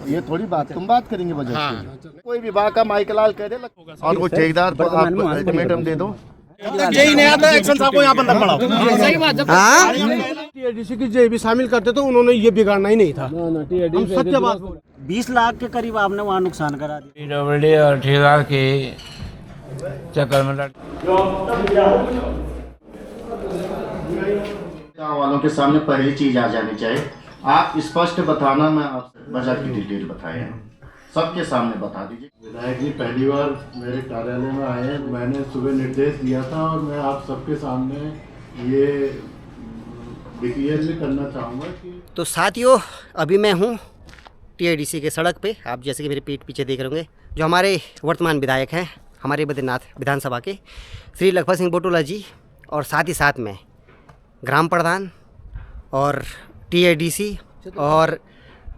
ये थोड़ी बात तुम बात करेंगे बजट की। कोई विभाग का माइकलाल कह दे और कोई ठेकेदार को आप अल्टीमेटम दे दो। यही नहीं आता एक्शन साहब को यहाँ बंदा पड़ा। सही बात जब टीआईडीसी की जेबी शामिल करते तो उन्होंने ये बिगाड़ना ही नहीं था। हम सत्य बात बोल 20 लाख के करीब आपने वहाँ नुकसान करा दिया। पीडब्ल्यूडी और ठेकेदार के चक्कर में गाँव वालों के सामने पहली चीज आ जानी चाहिए, आप स्पष्ट बताना, मैं आपसे बजट की डिटेल बताए हैं सबके सामने बता दीजिए। विधायक जी पहली बार मेरे कार्यालय में आए हैं, मैंने सुबह निर्देश दिया था और मैं आप सबके सामने ये डिक्लेयर भी करना चाहूँगा कि तो साथियों अभी मैं हूँ टीआईडीसी के सड़क पे, आप जैसे कि मेरे पीठ पीछे देख रहे होंगे, जो हमारे वर्तमान विधायक हैं हमारे बद्रीनाथ विधानसभा के श्री लखपत सिंह बुटोला जी, और साथ ही साथ में ग्राम प्रधान और टीआईडीसी और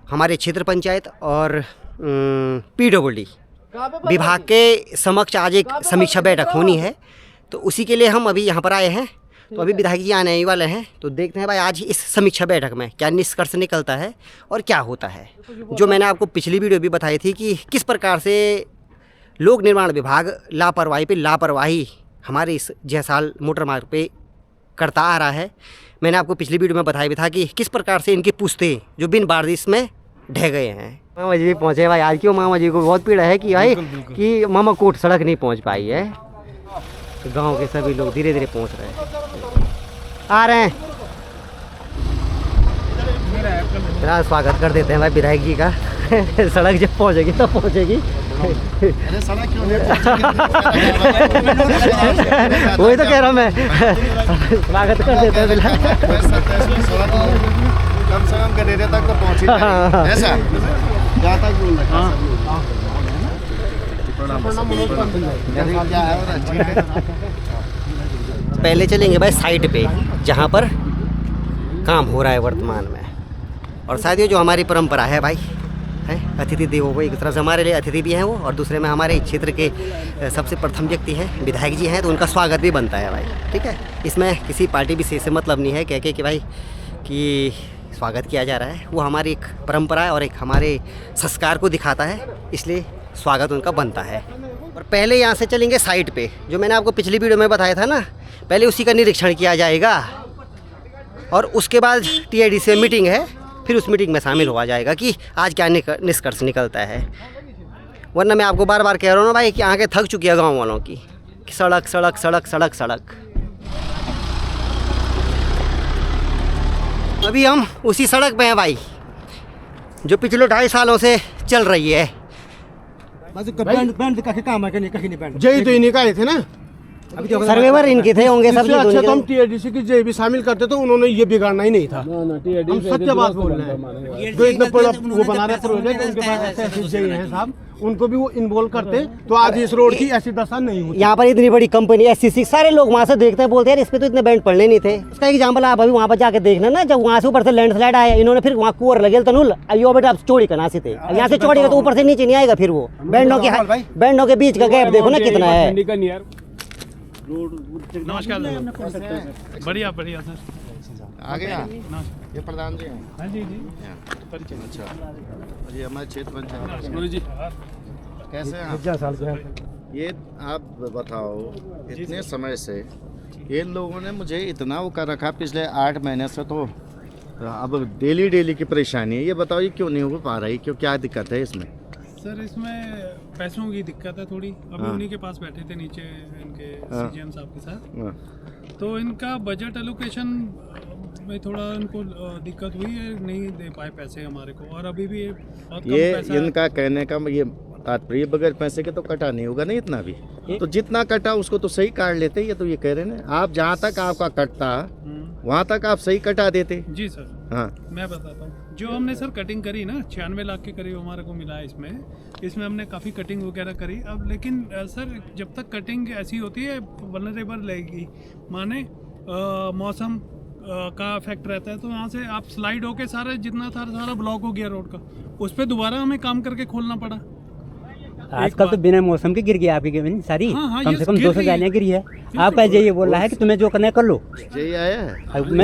हमारे क्षेत्र पंचायत और पीडब्ल्यूडी विभाग के समक्ष आज एक समीक्षा बैठक होनी है। तो उसी के लिए हम अभी यहाँ पर आए हैं। तो अभी विधायक जी आने ही वाले हैं, तो देखते हैं भाई आज इस समीक्षा बैठक में क्या निष्कर्ष निकलता है और क्या होता है। जो मैंने आपको पिछली वीडियो भी बताई थी कि किस प्रकार से लोक निर्माण विभाग लापरवाही पे लापरवाही हमारे इस जयसाल मोटर मार्ग पे करता आ रहा है। मैंने आपको पिछली वीडियो में बताया भी था कि किस प्रकार से इनके पुश्ते जो बिन बारिश में ढह गए हैं। मामा जी भी पहुँचे भाई, आज क्यों मामा जी को बहुत पीड़ा है कि भाई कि मामा कोट सड़क नहीं पहुँच पाई है। तो गांव के सभी लोग धीरे धीरे पहुँच रहे हैं, आ रहे हैं। मेरा स्वागत कर देते हैं भाई विधायक जी का। सड़क जब पहुँचेगी तब पहुँचेगी। अरे सड़क क्यों नहीं वही तो कह रहा हूँ मैं। स्वागत कर देते हैं कम से कम गडेरे तक तो पहुंची ऐसा जहाँ तक बोल रहे पहले चलेंगे भाई साइड पे जहाँ पर काम हो रहा है वर्तमान में। और साथियों जो हमारी परंपरा है भाई है अतिथि देवो भव, एक तरफ से हमारे लिए अतिथि भी हैं वो, और दूसरे में हमारे क्षेत्र के सबसे प्रथम व्यक्ति हैं विधायक जी हैं, तो उनका स्वागत भी बनता है भाई। ठीक है, इसमें किसी पार्टी विशेष से मतलब नहीं है कह के कि भाई कि स्वागत किया जा रहा है। वो हमारी एक परंपरा है और एक हमारे संस्कार को दिखाता है, इसलिए स्वागत उनका बनता है। और पहले यहाँ से चलेंगे साइड पे, जो मैंने आपको पिछली वीडियो में बताया था ना, पहले उसी का निरीक्षण किया जाएगा और उसके बाद टीआईडीसी में मीटिंग है, फिर उस मीटिंग में शामिल हुआ जाएगा कि आज क्या निष्कर्ष निकलता है। वरना मैं आपको बार बार कह रहा हूँ ना भाई कि आँखें थक चुकी है गाँव वालों की कि सड़क सड़क सड़क सड़क सड़क। अभी हम उसी सड़क पे हैं भाई जो पिछले 2.5 सालों से चल रही है। जय तो इन्हीं का आए थे ना, सर्वेवर इनके थे होंगे सब। अच्छा तो हम टीआईडीसी की जेबी शामिल करते तो उन्होंने ये बिगाड़ना ही नहीं था। हम सत्य बात बोल रहे हैं। जो इतना बड़ा वो बना रहे प्रोजेक्ट, उनके पास ऐसे जेई हैं साहब, उनको भी वो इन्वॉल्व करते तो आज इस रोड की ऐसी दशा नहीं होती। यहाँ पर इतनी बड़ी कंपनी एससीसी, सारे लोग वहाँ से देखते हैं, बोलते हैं इस पे तो इतने बैंड पड़ने नहीं थे। उसका एग्जाम्पल आप अभी वहाँ पर जाके देखना ना, जब वहाँ से ऊपर से लैंडस्लाइड आया, इन्होंने फिर वहाँ कुआर लगे तनुल यो बेटा आप चोरी करना से थे, यहाँ से चोरी का तो ऊपर से नीचे नहीं आएगा। फिर वो बैंडों के बीच का गैप देखो ना कितना है। नमस्कार, बढ़िया बढ़िया सर। आ गया ये प्रधान जी हैं। हाँ जी जी, अच्छा ये हमारे क्षेत्र पंचायत जी कैसे हैं? ये आप बताओ, इतने समय से ये लोगों ने मुझे इतना वो कर रखा पिछले 8 महीने से, तो अब डेली की परेशानी है। ये बताओ ये क्यों नहीं हो पा रही, क्यों क्या दिक्कत है इसमें? सर इसमें पैसों की दिक्कत है थोड़ी। अभी उन्हीं के पास बैठे थे नीचे इनके सीजीएम साहब के साथ, तो इनका बजट एलोकेशन में थोड़ा इनको दिक्कत हुई है, नहीं दे पाए पैसे हमारे को। और अभी भी बहुत कम पैसा इनका कहने का ये तात्पर्य बगैर पैसे के तो कटा नहीं होगा नहीं, इतना भी तो जितना कटा उसको तो सही काट लेते। ये तो ये कह रहे हैं आप जहाँ तक आपका कटता वहाँ तक आप सही कटा देते। जी सर, हाँ मैं बताता हूँ। जो हमने सर कटिंग करी ना 96 लाख के करीब हमारे को मिला है इसमें हमने काफ़ी कटिंग वगैरह करी। अब लेकिन सर जब तक कटिंग ऐसी होती है वल्नरेबल रहेगी, माने मौसम का इफेक्ट रहता है, तो यहाँ से आप स्लाइड होके सारा जितना था सारा ब्लॉक हो गया रोड का, उस पर दोबारा हमें काम करके खोलना पड़ा। आजकल तो बिना मौसम के गिर गई आपकी जमीन सारी। हाँ, कम ये से कम गिर 200 गई। जालियाँ गिरी है। आपका ये बोल रहा है कि तुम्हें जो करना है कर लो। यही आया है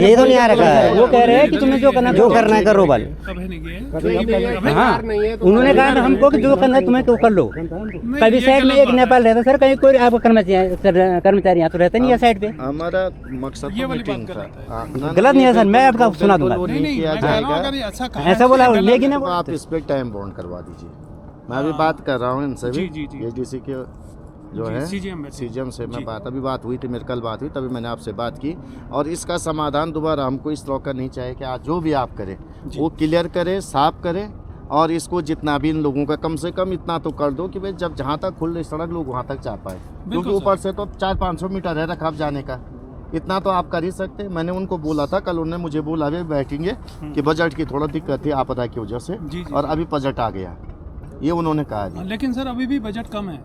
ये तो नहीं आ रखा है, वो कह रहे हैं कि तुम्हें जो करना है करो वाले। कभी नहीं गए। हाँ, उन्होंने कहा हमको कि जो करना है तुम्हें कर लो। कभी साइड में एक नेपाल रहता सर, कहीं कोई आपका कर्मचारी यहाँ तो रहता नहीं है साइड पे। हमारा मकसद ये तो वाली मीटिंग बात था। कर हाँ, ना, गलत नहीं है सर, मैं आपका सुना दूंगा। वो नहीं नहीं किया मैं कह रहा हूँ जाएगा। अगर ये ऐसा कहा ऐसा बोला गलत लेकिन तो आप इस पे टाइम बॉन्ड करवा दीजिए। मैं अभी बात कर रहा हूँ इनसे भी, जी, जी। एडीसी के जो जी, है CGM सीजीएम से मैं अभी बात हुई थी, मेरी कल बात हुई, तभी मैंने आपसे बात की। और इसका समाधान दोबारा हमको इस तरह का नहीं चाहिए कि आज जो भी आप करें वो क्लियर करें, साफ करें। और इसको जितना भी इन लोगों का कम से कम इतना तो कर दो कि भाई जब जहाँ तक खुल रही सड़क लोग वहाँ तक जा पाए, क्योंकि ऊपर से तो 400-500 मीटर है रखाव जाने का। इतना तो आप कर ही सकते हैं। मैंने उनको बोला था, कल उन्होंने मुझे बोला वे बैठेंगे कि बजट की थोड़ा दिक्कत थी आपदा की वजह से, जी, जी। और अभी बजट आ गया, ये उन्होंने कहा जी। लेकिन सर अभी भी बजट कम है।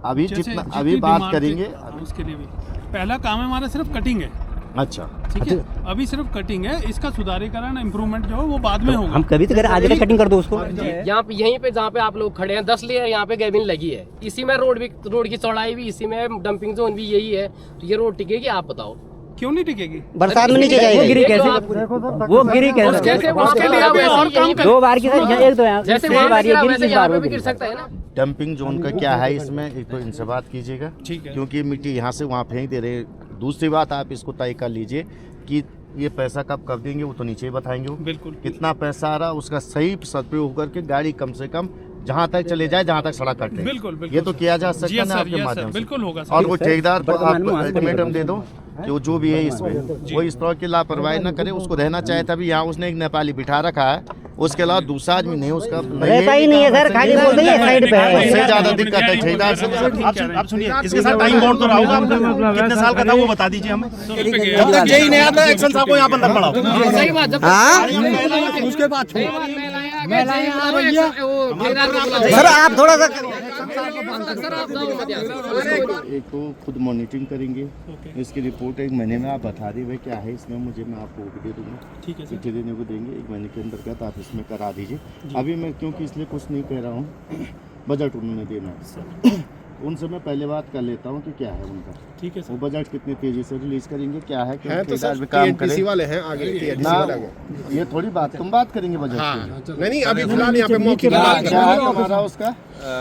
अभी जैसे जितना जितनी अभी बात डिमांड करेंगे। थी, उसके लिए भी पहला काम है हमारा सिर्फ कटिंग है। अच्छा, ठीक है, अभी सिर्फ कटिंग है। इसका सुधारीकरण इम्प्रूवमेंट जो है वो बाद में होगा। हम कभी तो आज का कटिंग कर दो उसको। यहाँ पे यहीं पे जहाँ पे आप लोग खड़े हैं 10 लेयर यहाँ पे गैबिन लगी है। इसी में रोड की चौड़ाई भी इसी में, डंपिंग जोन भी यही है। तो ये रोड टिकेगी? आप बताओ क्यों नहीं टिकेगी? बरसात में नीचे वो जाएगी। गिरी कैसे? वो गिरी कैसे? जैसे वहाँ पे गिरा वैसे और काम यहीं पे- 2 बार की सर, एक तो यहाँ जैसे एक वहाँ पे बार ये गिरा गिरी, वैसे इस यहाँ बार पे वो भी गिर गिरी। सकता है ना। डंपिंग जोन का क्या है इसमें, एक तो इनसे बात कीजिएगा, ठीक है। क्योंकि मिट्टी यहाँ से वहाँ फेंक दे रहे हैं। दूसरी बात, आप इसको तय कर लीजिए कि ये पैसा कब देंगे, वो तो नीचे ही बताएंगे वो। बिल्कुल। कितना पैसा आ रहा, उसका सही सदुपयोग करके गाड़ी कम से कम जहाँ तक चले जाए, जहाँ तक सड़क कटे। बिल्कुल, बिल्कुल ये तो किया जा जी सकता है ना सर, आपके यस माध्यम सर, से। बिल्कुल होगा सर। और वो ठेकेदार को आप वर्तमान में अल्टीमेटम दे दो कि वो जो भी है इसमें वो इस तरह की लापरवाही न करे। उसको रहना चाहे तभी यहाँ उसने एक नेपाली बिठा रखा है, उसके अलावा दूसरा आदमी नहीं उसका रहता ही नहीं है सर, खाली बोल दो ये साइड पे है। उससे ज्यादा दिक्कत है ठेकेदार से। आप सुनिए, इसके साथ टाइम बॉन्ड तो रहा होगा। कितने साल का था वो बता दीजिए हमें। जब तक यही नहीं आता एक्शन साहब को यहाँ पर अंदर पड़ाओ। सही बात। जब उसके बाद सर सर आप थोड़ा सा आप जाओ मत यहाँ से। एक तो खुद मॉनिटरिंग करेंगे, इसकी रिपोर्ट 1 महीने में आप बता दी भाई क्या है इसमें, मुझे मैं आपको भी दे दूंगा। ठीक है सर। चिट्ठी देने को देंगे, 1 महीने के अंतर्गत आप इसमें करा दीजिए। अभी मैं क्योंकि इसलिए कुछ नहीं कह रहा हूँ, बजट उन्होंने देना है, उनसे मैं पहले बात कर लेता हूँ कि क्या है उनका। ठीक है वो सर। बजट कितनी तेजी से रिलीज करेंगे, क्या है, है तो सर भी काम TNTC करे वाले हैं आगे, TNTC ना। वाले आगे। ये थोड़ी बात, तुम बात करेंगे बजट की। नहीं नहीं, अभी फिलहाल यहाँ पे मौके पे बात कर क्या रहे है हैं। तुम्हारा उसका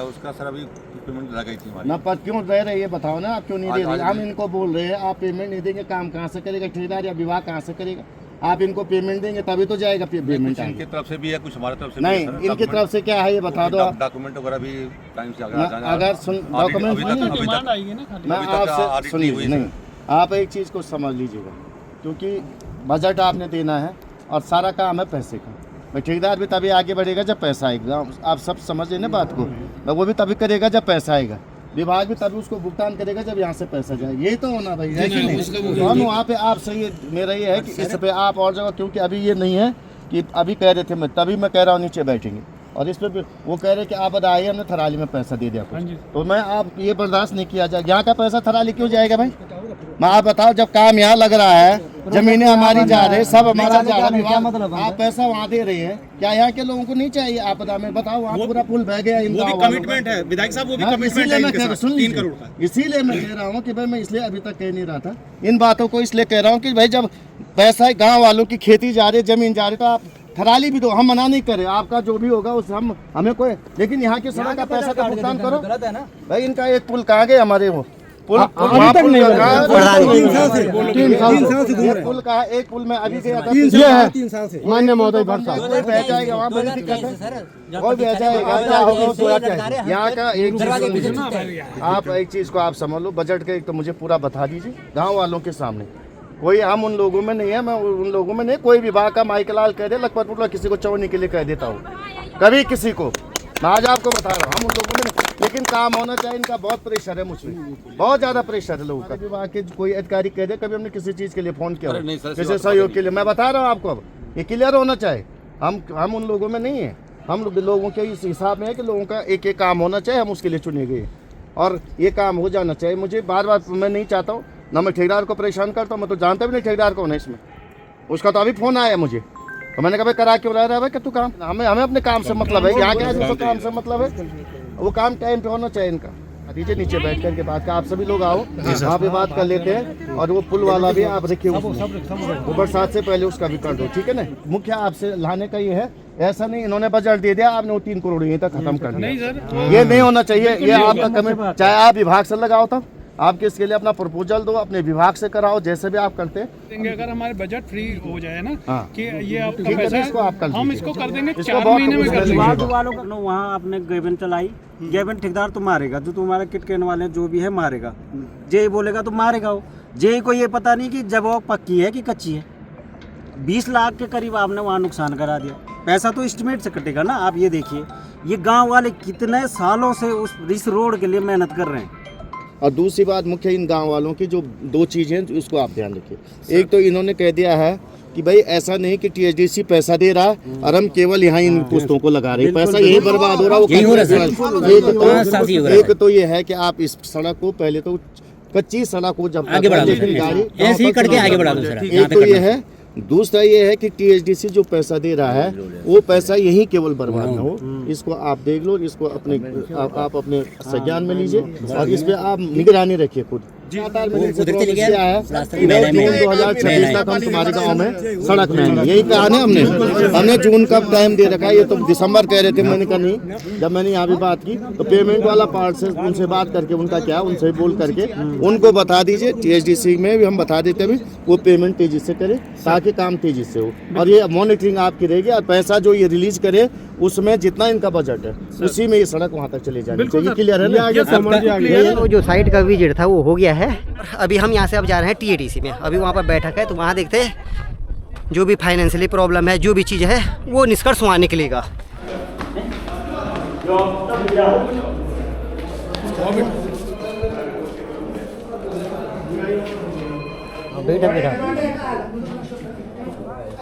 उसका सर अभी पेमेंट लग गई थी हमारी। ना, पर क्यों रह रहे ये बताओ ना, आप क्यों नहीं दे रहे? हम इनको बोल रहे हैं आप पेमेंट नहीं देंगे, काम कहाँ से करेगा ठेकेदार या विभाग कहाँ से करेगा? आप इनको पेमेंट देंगे तभी तो जाएगा पेमेंट। कुछ इनकी तरफ से भी है, कुछ हमारे तरफ से नहीं, भी है। इनकी तरफ से क्या है ये बता दो आप। डॉक्यूमेंट वगैरह भी टाइम से अगर सुन डॉक्यूमेंट डिमांड आएगी ना खाली। मैं अभी तक आपसे audit सुनिए, नहीं हुई नहीं आप एक चीज़ को समझ लीजिएगा, क्योंकि बजट आपने देना है और सारा काम है पैसे का। भाई ठेकेदार भी तभी आगे बढ़ेगा जब पैसा आएगा, आप सब समझ लेना बात को। वो भी तभी करेगा जब पैसा आएगा, विभाग भी तभी उसको भुगतान करेगा जब यहाँ से पैसा जाएगा। यही तो होना भाई, है कि नहीं? तो हम वहाँ पे आप सही, मेरा ये है कि इस पे आप और जगह, क्योंकि अभी ये नहीं है कि अभी कह रहे थे मैं, तभी मैं कह रहा हूँ नीचे बैठेंगे, और इस पे भी वो कह रहे कि आप आइए, हमने थराली में पैसा दे दिया कुछ। तो मैं आप ये बर्दाश्त नहीं किया जाए, यहाँ का पैसा थराली क्यों जाएगा भाई? मैं आप बताओ, जब काम यहाँ लग रहा है, जमीनें हमारी जा रही है, सब हमारा जा रहा है, मतलब आप पैसा वहाँ दे रहे हैं, क्या यहाँ के लोगों को नहीं चाहिए आपदा में? बताओ, वहाँ पूरा पुल बह गया इन वो भी गाँव वालों कमिटमेंट का। है विधायक साहब, वो भी हाँ, कमिटमेंट इसीलिए है मैं इनके कह रहा साथ, सुन 3 करोड़ का। इसीलिए मैं कह रहा हूँ कि भाई मैं इसलिए अभी तक कह नहीं रहा था इन बातों को, इसलिए कह रहा हूँ कि भाई जब पैसा गांव वालों की खेती जा रही, जमीन जा रही, तो आप थराली भी दो, हम मना नहीं करें, आपका जो भी होगा उस हम हमें कोई, लेकिन यहाँ की सड़क का पैसा का भुगतान करो। भाई इनका एक पुल कहाँ गए हमारे, वो पुल अभी तक नहीं लगा। पुल का एक पुल में अभी गया था, ये है 3 साल से मान्य महोदय भट्ट साहब। कोई बह जाएगा, वहाँ बड़ी दिक्कत है, कोई बह जाएगा, क्या होगा उसको क्या? यहाँ का एक चीज, आप एक चीज को आप समझ लो, बजट का एक तो मुझे पूरा बता दीजिए गांव वालों के सामने। कोई हम उन लोगों में नहीं है, मैं उन लोगों में नहीं, कोई विभाग का माइक लाल कह दे, लखपत किसी को चौनी के लिए कह देता हूँ, कभी किसी को, मैं आज आपको बता रहा हूँ, हम उन लोगों में नहीं, लेकिन काम होना चाहिए। इनका बहुत प्रेशर है मुझ पर, बहुत ज़्यादा प्रेशर है लोगों का। विभाग के कोई अधिकारी कह दे, कभी हमने किसी चीज़ के लिए फ़ोन किया हो, किसी सहयोग के लिए, मैं बता रहा हूँ आपको, अब ये क्लियर होना चाहिए। हम उन लोगों में नहीं है, हम लोगों के इस हिसाब में है कि लोगों का एक काम होना चाहिए, हम उसके लिए चुने गए और ये काम हो जाना चाहिए। मुझे बार बार मैं नहीं चाहता हूँ ना, मैं ठेकेदार को परेशान करता हूँ, मैं तो जानता भी नहीं ठेकेदार कौन है इसमें, उसका तो अभी फ़ोन आया मुझे, तो मैंने कहा भाई करा क्यों रहा है भाई कि तू काम, हमें अपने काम से मतलब है, यहाँ क्या है जिसको काम से मतलब है। वो काम टाइम पे होना चाहिए इनका। दीजिए नीचे बैठ करके बात का, आप सभी लोग आओ वहाँ पे बात कर लेते हैं। और वो पुल वाला भी आप रखिए, वो बरसात से पहले उसका भी कर दो, ठीक है ना। मुख्य आपसे लाने का ये है, ऐसा नहीं इन्होंने बजट दे दिया आपने वो 3 करोड़ यहीं तक खत्म कर दिया, ये नहीं होना चाहिए। ये आपका कमेंट, चाहे आप विभाग से लगाओ तब आपके इसके लिए अपना प्रपोजल दो, अपने विभाग से कराओ, जैसे भी आप करते हैं। अगर हमारे बजट फ्री हो जाए ना कि ये आपका ठीक है, पैसा इसको आप कर हम दीजिए। इसको कर देंगे, इसको 4 बहुत महीने में कर देंगे। वालों का वहाँ आपने गैबन चलाई, गैबन ठेकेदार तो मारेगा, जो तुम्हारा किट कहने वाले जो भी है मारेगा, जे बोलेगा तो मारेगा वो। जे को ये पता नहीं कि जब वो पक्की है कि कच्ची है। 20 लाख के करीब आपने वहाँ नुकसान करा दिया। पैसा तो एस्टिमेट से कटेगा ना। आप ये देखिए, ये गांव वाले कितने सालों से इस रोड के लिए मेहनत कर रहे हैं। और दूसरी बात मुख्य इन गांव वालों की जो 2 चीज़ें हैं उसको आप ध्यान रखिए। एक तो इन्होंने कह दिया है कि भाई ऐसा नहीं कि टीएचडीसी पैसा दे रहा है और हम केवल यहाँ इन पुस्तों को लगा रहे हैं, पैसा यही बर्बाद हो रहा है। एक तो ये है कि आप इस सड़क को पहले तो कच्ची सड़क को जब आगे बढ़ा दो, ऐसे ही करके आगे बढ़ा दो सर। एक तो ये है, दूसरा ये है कि टीएचडीसी जो पैसा दे रहा है वो पैसा यही केवल बर्बाद ना हो। इसको आप देख लो, इसको अपने आप अपने संज्ञान में लीजिए और इस पे आप निगरानी रखिए खुद। 2026 तक हम तुम्हारे गांव में सड़क में आएंगे, यही कहा ना हमने जून का टाइम दे रखा है। ये तो दिसंबर कह रहे थे, मैंने कहा नहीं। जब मैंने यहाँ भी बात की तो पेमेंट वाला पार्ट से उनसे बात करके उनका क्या उनसे बोल करके उनको बता दीजिए। टीएचडीसी में भी हम बता देते हैं वो पेमेंट तेजी से करे ताकि काम तेजी से हो। और ये मॉनिटरिंग आपकी रहेगी और पैसा जो ये रिलीज करे उसमें जितना इनका बजट है उसी में ये सड़क वहाँ तक चले जानी चाहिए। क्लियर है ना? वो जो साइड का विजिट था वो हो गया है। अभी हम यहाँ से अब जा रहे हैं टीएडीसी में। अभी वहाँ पर बैठक है तो वहाँ देखते हैं जो भी फाइनेंशियली प्रॉब्लम है, जो भी चीज़ है वो निष्कर्ष वहाँ निकलेगा।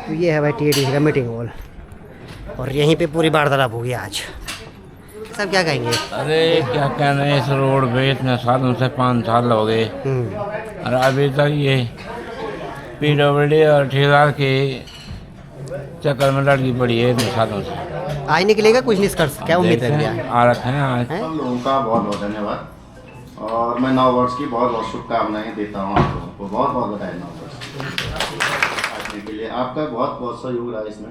तो ये है भाई टीएडीसी का मीटिंग हॉल और यहीं पे पूरी वार्तालाप होगी आज। सब क्या कहेंगे? अरे क्या कहना है, इस रोड पे इतने सालों से 5 साल हो गए और अभी तक ये पीडब्ल्यूडी और ठेकेदार के चक्कर में लड़की पड़ी है इतने सालों से। आज निकलेगा कुछ निष्कर्ष? क्या उम्मीद है? आ रखे हैं आज। सब लोगों का बहुत बहुत धन्यवाद और मैं नव वर्ष की बहुत बहुत शुभकामनाएं देता हूँ आप लोगों को। बहुत बहुत बधाई नव वर्ष के लिए। आपका बहुत बहुत सहयोग रहा इसमें,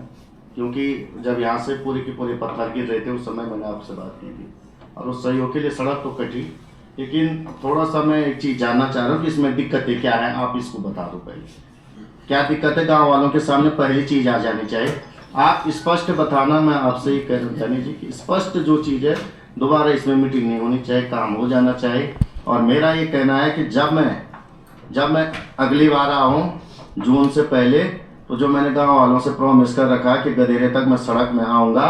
क्योंकि जब यहाँ से पूरे के पूरे पत्थर गिर रहे थे उस समय मैंने आपसे बात की थी और उस सहयोग के लिए सड़क तो कटी, लेकिन थोड़ा सा मैं एक चीज़ जानना चाह रहा हूँ कि इसमें दिक्कतें क्या हैं, आप इसको बता दो। पहले क्या दिक्कत है गाँव वालों के सामने पहली चीज़ आ जानी चाहिए। आप स्पष्ट बताना, मैं आपसे ही कह रहा हूँ जी कि स्पष्ट जो चीज़ है दोबारा इसमें मीटिंग नहीं होनी चाहिए, काम हो जाना चाहिए। और मेरा ये कहना है कि जब मैं अगली बार आऊँ जून से पहले तो जो मैंने गांव वालों से प्रॉमिस कर रखा कि गदेरे तक मैं सड़क में आऊँगा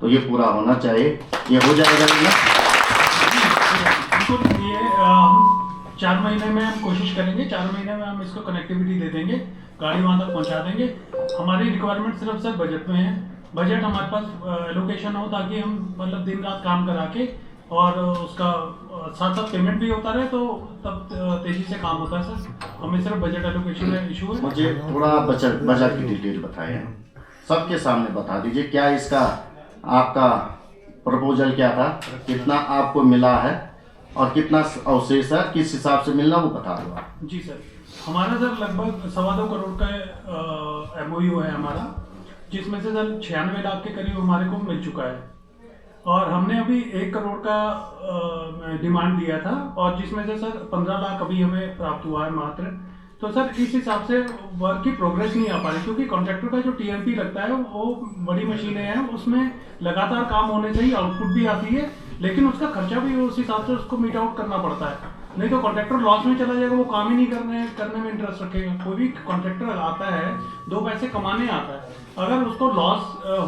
तो ये पूरा होना चाहिए। ये हो जाएगा ना? बिल्कुल। ये 4 महीने में हम कोशिश करेंगे, 4 महीने में हम इसको कनेक्टिविटी दे देंगे, गाड़ी वहाँ तक पहुँचा देंगे। हमारी रिक्वायरमेंट सिर्फ सर बजट में है। बजट हमारे पास एलोकेशन हो ताकि हम मतलब दिन रात काम करा के और उसका साथ साथ पेमेंट भी होता रहे तो तब तेजी से काम होता है सर। हमें सिर्फ बजट एलोकेशन में इशू है। मुझे थोड़ा बजट की डिटेल बताइए, सबके सामने बता दीजिए। क्या इसका आपका प्रपोजल क्या था, कितना आपको मिला है और कितना अवशेष है, किस हिसाब से मिलना वो बता दो आप। जी सर, हमारा सर लगभग 2.25 करोड़ का MOU है हमारा, जिसमें से सर 96 लाख के करीब हमारे को मिल चुका है और हमने अभी 1 करोड़ का डिमांड दिया था और जिसमें से सर 15 लाख अभी हमें प्राप्त हुआ है मात्र। तो सर इस हिसाब से वर्क की प्रोग्रेस नहीं आ पा रही, क्योंकि कॉन्ट्रैक्टर का जो TMP लगता है वो बड़ी मशीनें हैं, उसमें लगातार काम होने से ही आउटपुट भी आती है, लेकिन उसका खर्चा भी उस हिसाब से उसको मीट आउट करना पड़ता है। नहीं तो कॉन्ट्रैक्टर लॉस में चला जाएगा, वो काम ही नहीं करने में इंटरेस्ट रखेगा। कोई भी कॉन्ट्रैक्टर आता है 2 पैसे कमाने आता है, अगर उसको लॉस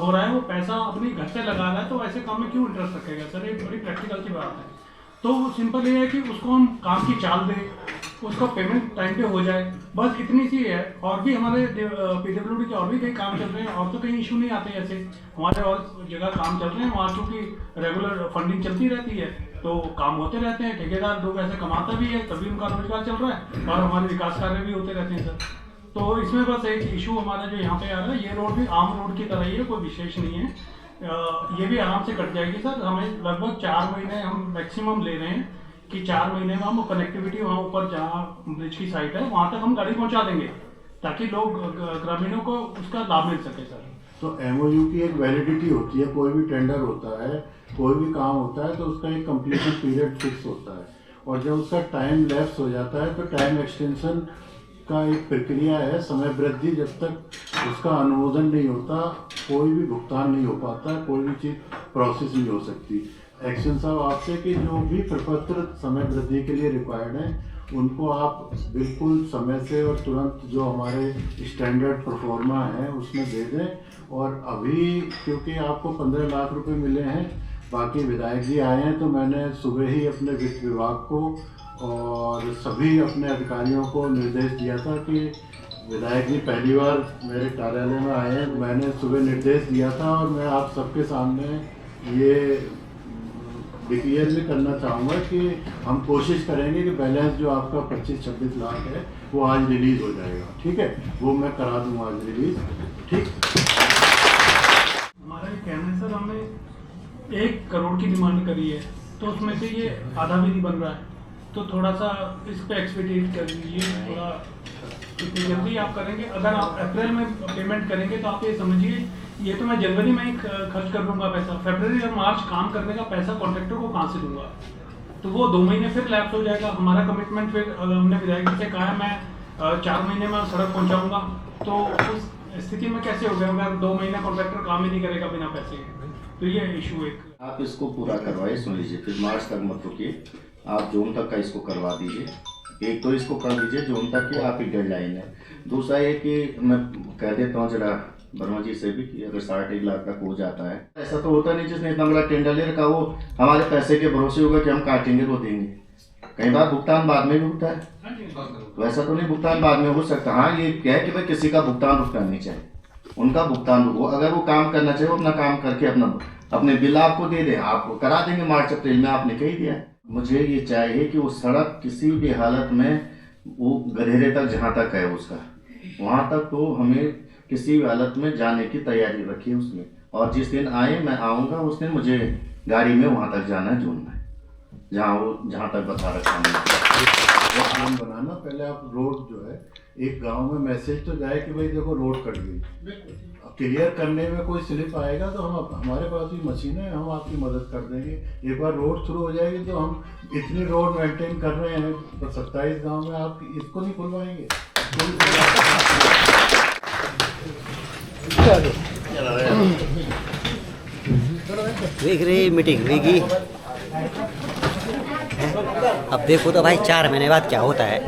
हो रहा है, वो पैसा अपनी घर से लगा रहा है, तो ऐसे काम में क्यों इंटरेस्ट रखेगा सर? ये बड़ी प्रैक्टिकल सी बात है। तो सिंपल ये है कि उसको हम काम की चाल दें, उसका पेमेंट टाइम पे हो जाए, बस इतनी सी है। और भी हमारे PWD के और भी कई काम चल रहे हैं और तो कहीं इशू नहीं आते। ऐसे हमारे और जगह काम चल रहे हैं, वहाँ चूँकि रेगुलर फंडिंग चलती रहती है तो काम होते रहते हैं। ठेकेदार 2 पैसे कमाता भी है, तभी उनका रोजगार चल रहा है और हमारे विकास कार्य भी होते रहते हैं सर। तो इसमें बस एक इशू हमारा जो यहाँ पे आ रहा है, ये रोड भी आम रोड की तरह ही है, कोई विशेष नहीं है। ये भी आराम से कट जाएगी सर। हमें लगभग 4 महीने हम मैक्सिमम ले रहे हैं कि 4 महीने में हम कनेक्टिविटी वहाँ ऊपर जहाँ ब्रिज की साइड है वहाँ तक हम गाड़ी पहुँचा देंगे ताकि लोग ग्रामीणों को उसका लाभ मिल सके सर। तो एमओयू की एक वैलिडिटी होती है, कोई भी टेंडर होता है, कोई भी काम होता है तो उसका एक कंप्लीशन पीरियड फिक्स होता है और जब उसका टाइम लैप्स हो जाता है तो टाइम एक्सटेंशन का एक प्रक्रिया है। समय वृद्धि जब तक उसका अनुमोदन नहीं होता कोई भी भुगतान नहीं हो पाता, कोई भी चीज़ प्रोसेस नहीं हो सकती। एक्शन साहब आपसे कि जो भी प्रपत्र समय वृद्धि के लिए रिक्वायर्ड हैं उनको आप बिल्कुल समय से और तुरंत जो हमारे स्टैंडर्ड परफॉर्मा है उसमें दे दें। और अभी क्योंकि आपको 15 लाख रुपए मिले हैं, बाकी विधायक जी आए हैं तो मैंने सुबह ही अपने वित्त विभाग को और सभी अपने अधिकारियों को निर्देश दिया था कि विधायक जी पहली बार मेरे कार्यालय में आए हैं, मैंने सुबह निर्देश दिया था और मैं आप सबके सामने ये डिक्लेयर भी करना चाहूँगा कि हम कोशिश करेंगे कि बैलेंस जो आपका 25-26 लाख है वो आज रिलीज़ हो जाएगा। ठीक है, वो मैं करा दूँगा आज रिलीज़। ठीक, हमारा ये कहना है सर, हमने 1 करोड़ की डिमांड करी है तो उसमें से ये आधा भी नहीं बन रहा है, तो थोड़ा सा इस पर एक्सपेक्टेट कर लीजिए। थोड़ा जितनी जल्दी आप करेंगे, अगर आप अप्रैल में पेमेंट करेंगे तो आप ये समझिए ये तो मैं जनवरी में ही खर्च कर दूंगा पैसा, फरवरी और मार्च काम करने का पैसा कॉन्ट्रैक्टर को कहाँ से दूंगा, तो वो 2 महीने फिर लैप्स हो जाएगा। हमारा कमिटमेंट फिर हमने विधायक जी से कहा है मैं 4 महीने में सड़क पहुँचाऊँगा, तो उस स्थिति में कैसे हो गया अगर 2 महीने कॉन्ट्रैक्टर काम ही नहीं करेगा बिना पैसे, तो ये इशू एक। आप इसको पूरा करवाइए, सुन लीजिए, फिर मार्च तक मत रुकिए, आप जून तक का इसको करवा दीजिए। एक तो इसको कर दीजिए जून तक की आपकी डेडलाइन है। दूसरा ये कि मैं कह देता हूँ जरा वर्मा जी से भी कि अगर 60 लाख तक हो जाता है, ऐसा तो होता नहीं जिसने इतना बड़ा टेंडर ले रखा वो हमारे पैसे के भरोसे होगा कि हम काटेंगे तो देंगे। कई बार भुगतान बाद में भी होता है, तो ऐसा तो नहीं भुगतान बाद में हो सकता। हाँ, ये क्या है कि भाई किसी का भुगतान रुकना नहीं चाहिए, उनका भुगतान रुको। अगर वो काम करना चाहिए वो अपना काम करके अपने बिल आपको दे दें, आपको करा देंगे मार्च अप्रैल में, आपने कह दिया। मुझे ये चाहिए कि वो सड़क किसी भी हालत में वो गधेरे तक जहाँ तक है उसका वहाँ तक तो हमें किसी भी हालत में जाने की तैयारी रखी उसमें। और जिस दिन आए मैं आऊँगा उस दिन मुझे गाड़ी में वहाँ तक जाना है, जून में जहाँ तक बता रखा है। काम बनाना पहले आप रोड जो है एक गांव में मैसेज तो जाए कि भाई देखो रोड कट गई, क्लियर करने में कोई स्लिप आएगा तो हमारे पास भी मशीन है, हम आपकी मदद कर देंगे। एक बार रोड शुरू हो जाएगी तो हम इतनी रोड मेंटेन कर रहे हैं तो 27 गांव में आप इसको नहीं खुलवाएंगे। देख रही मीटिंग हुई, अब देखो तो भाई 4 महीने बाद क्या होता है।